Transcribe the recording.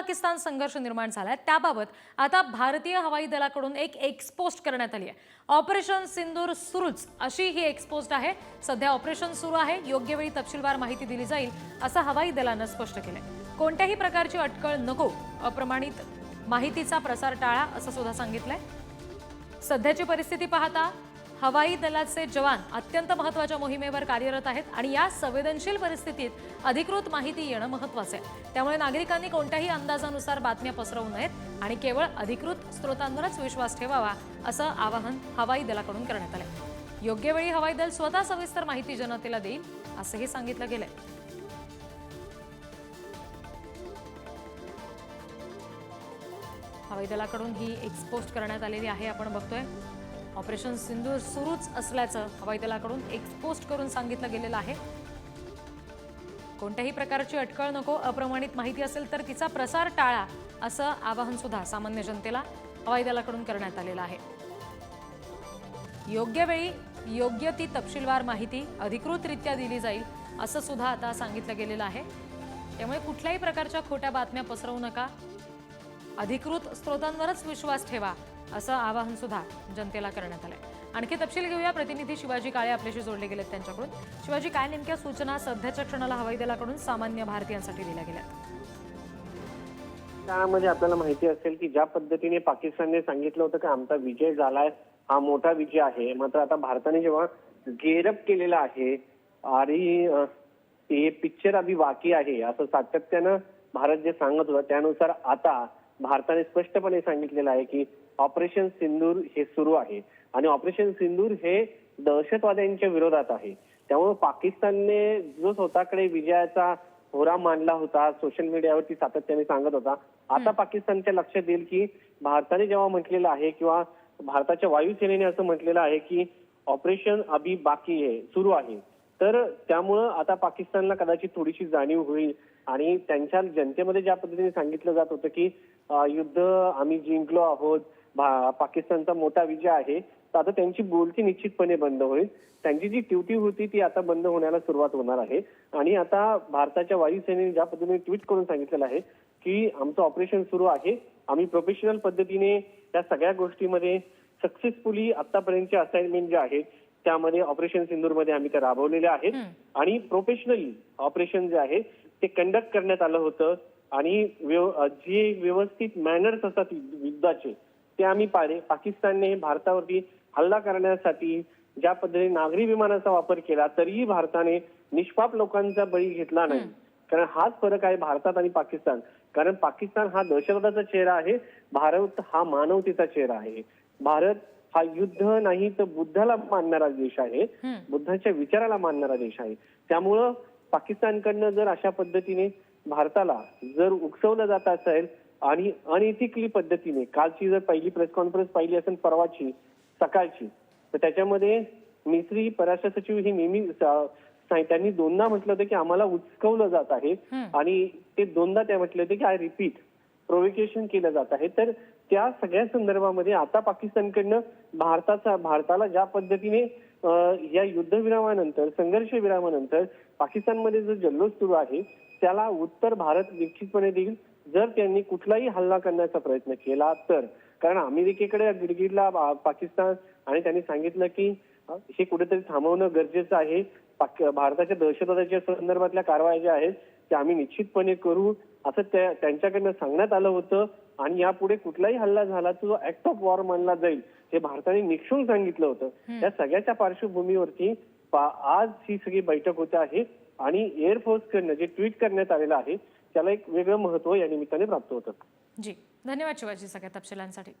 पाकिस्तान संघर्ष निर्माण झालाय त्याबाबत आता भारतीय हवाई दलाकडून एक एक्सपोस्ट करण्यात आली आहे। ऑपरेशन सिंदूर सुरूच अशी ही एक्सपोस्ट आहे। सध्या ऑपरेशन सुरू आहे, योग्य वेळी तपशीलवार माहिती दिली जाईल असं हवाई दलानं स्पष्ट केलंय। कोणत्याही प्रकारची अटकळ नको, अप्रमाणित माहितीचा प्रसार टाळा असं सुद्धा सांगितलंय। सध्याची परिस्थिती पाहता हवाई दलाचे जवान अत्यंत महत्त्वाच्या मोहिमेवर कार्यरत आहेत आणि या संवेदनशील परिस्थितीत अधिकृत माहिती येणं महत्त्वाचं आहे। त्यामुळे नागरिकांनी कोणत्याही अंदाजानुसार बातम्या पसरवू नयेत आणि केवळ अधिकृत स्रोतांवरच विश्वास ठेवावा असं आवाहन हवाई दलाकडून करण्यात आलंय। योग्य वेळी हवाई दल स्वतः सविस्तर माहिती जनतेला देईल असंही सांगितलं गेलंय। हवाई दलाकडून ही एक्सपोस्ट करण्यात आलेली आहे। आपण बघतोय ऑपरेशन सिंदूर सुरूच असल्याचं हवाई दलाकडून एक्सपोस्ट करून सांगितलं गेलेलं आहे। कोणत्याही प्रकारची अटकळ नको, अप्रमाणित माहिती असेल तर तिचा प्रसार टाळा असं आवाहन सुद्धा सामान्य जनतेला हवाई दलाकडून करण्यात आलेलं आहे। योग्य वेळी योग्य ती तपशीलवार माहिती अधिकृतरित्या दिली जाईल असं सुद्धा आता सांगितलं गेलेलं आहे। त्यामुळे कुठल्याही प्रकारच्या खोट्या बातम्या पसरवू नका, अधिकृत स्रोतांवरच विश्वास ठेवा असं आवाहन सुद्धा जनतेला करण्यात आलंय। आणखी तपशील घेऊया, प्रतिनिधी शिवाजी काळे आपल्याशी जोडले गेलेत त्यांच्याकडून। शिवाजी, काय नेमक्या सूचना सध्याच्या क्षणाला हवाई दलाकडून सामान्य भारतीयांसाठी दिल्या गेल्यात? त्यामध्ये आपल्याला माहिती असेल की ज्या पद्धतीने पाकिस्तानने सांगितलं होतं की आमचा विजय झालाय, हा मोठा विजय आहे, मात्र आता भारताने जेव्हा गेरअप केलेला आहे आणि ते पिक्चर अभी बाकी आहे असं सातत्यानं भारत जे सांगत होता, त्यानुसार आता भारताने स्पष्टपणे सांगितलेलं आहे की ऑपरेशन सिंदूर हे सुरू आहे आणि ऑपरेशन सिंदूर हे दहशतवाद्यांच्या विरोधात आहे। त्यामुळे पाकिस्तानने जो स्वतःकडे विजयाचा होरा मानला होता, सोशल मीडियावरती सातत्याने सांगत होता, आता पाकिस्तानच्या लक्षात येईल की भारताने जेव्हा म्हटलेलं आहे किंवा भारताच्या वायुसेनेने असं म्हटलेलं आहे की ऑपरेशन अभी बाकी आहे, सुरू आहे, तर त्यामुळं आता पाकिस्तानला कदाचित थोडीशी जाणीव होईल आणि त्यांच्या जनतेमध्ये ज्या पद्धतीने सांगितलं जात होतं की युद्ध आम्ही जिंकलो आहोत, पाकिस्तानचा मोठा विजय आहे, तर आता त्यांची बोलती निश्चितपणे बंद होईल। त्यांची जी ड्युटी होती ती आता बंद होण्याला सुरुवात होणार आहे आणि आता भारताच्या वायुसेनेने ज्या पद्धतीने ट्विट करून सांगितलेलं आहे की आमचं ऑपरेशन सुरू आहे, आम्ही प्रोफेशनल पद्धतीने त्या सगळ्या गोष्टीमध्ये सक्सेसफुली आतापर्यंतचे असाइनमेंट जे आहेत त्यामध्ये ऑपरेशन सिंदूरमध्ये आम्ही ते राबवलेले आहेत आणि प्रोफेशनली ऑपरेशन जे आहे ते कंडक्ट करण्यात आलं होतं आणि जे व्यवस्थित मॅनर्स असतात युद्धाचे ते आम्ही पाहिले। पाकिस्तानने भारतावरती हल्ला करण्यासाठी ज्या पद्धतीने नागरी विमानाचा वापर केला तरीही भारताने निष्पाप लोकांचा बळी घेतला नाही, कारण हाच फरक आहे भारतात आणि पाकिस्तान। कारण पाकिस्तान हा दहशतवादाचा चेहरा आहे, भारत हा मानवतेचा चेहरा आहे। भारत हा युद्ध नाही तर बुद्धाला मानणारा देश आहे, बुद्धाच्या विचाराला मानणारा देश आहे। त्यामुळं पाकिस्तानकडनं जर अशा पद्धतीने भारताला जर उकसवलं जात असेल आणि अनएथिकली पद्धतीने, कालची जर पहिली प्रेस कॉन्फरन्स पाहिली असेल परवाची सकाळची, तर त्याच्यामध्ये मिस्री परराष्ट्र सचिव ही नेहमी त्यांनी दोनदा म्हटलं होतं की आम्हाला उचकवलं जात आहे आणि ते दोनदा त्या म्हटले होते की आय रिपीट प्रोव्होकेशन केलं जात आहे। तर त्या सगळ्या संदर्भामध्ये आता पाकिस्तानकडनं भारताला ज्या पद्धतीने या युद्धविरामानंतर, संघर्ष विरामानंतर पाकिस्तानमध्ये जो जल्लोष सुरू आहे त्याला उत्तर भारत निश्चितपणे देईल जर त्यांनी कुठलाही हल्ला करण्याचा प्रयत्न केला तर। कारण अमेरिकेकडे गिरगिरला पाकिस्तान आणि त्यांनी सांगितलं की हे कुठेतरी थांबवणं गरजेचं आहे। भारताच्या दहशतवादाच्या संदर्भातल्या कारवाया ज्या आहेत त्या आम्ही निश्चितपणे करू असं त्यांच्याकडनं सांगण्यात आलं होतं आणि यापुढे कुठलाही हल्ला झाला तो ऍक्ट ऑफ वॉर मानला जाईल हे भारताने निक्षून सांगितलं होतं। त्या सगळ्याच्या पार्श्वभूमीवरती आज ही सगळी बैठक होत आहे आणि एअरफोर्सकडनं जे ट्विट करण्यात आलेलं आहे त्याला एक वेगळं महत्व या निमित्ताने प्राप्त होतं। जी, धन्यवाद शिवाजी सगळ्या तपशिलांसाठी।